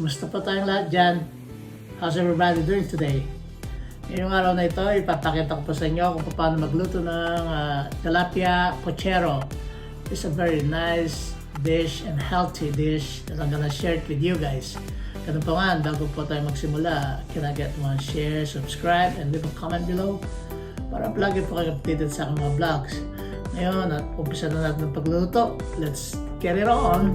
Kumusta po tayong lahat dyan? How's everybody doing today? Ngayong araw na ito, ipapakita ko po sa inyo kung paano magluto ng Tilapia Pochero. It's a very nice dish and healthy dish that I'm gonna share it with you guys. Ganun po nga, bago po tayo magsimula, can I get one share, subscribe, and leave a comment below para lagi po kayo updated sa aking mga vlogs. Ngayon, at umpisa na natin ang pagluto. Let's get it on!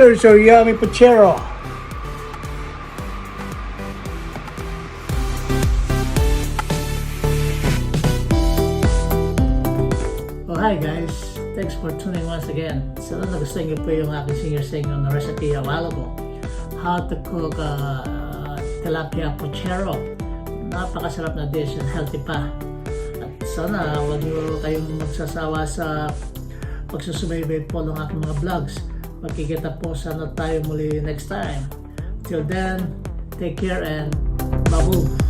There's our yummy pochero. Oh, hi guys. Thanks for tuning once again. Sana nagustuhan niyo po yung aking senior sa inyo na recipe a while ago. How to cook Tilapia Pochero. Napakasarap na dish and healthy pa. At sana huwag niyo kayong magsasawa sa pagsusubaybay po ng aking mga vlogs. Magkikita po sana tayo muli next time. Till then, take care and babu!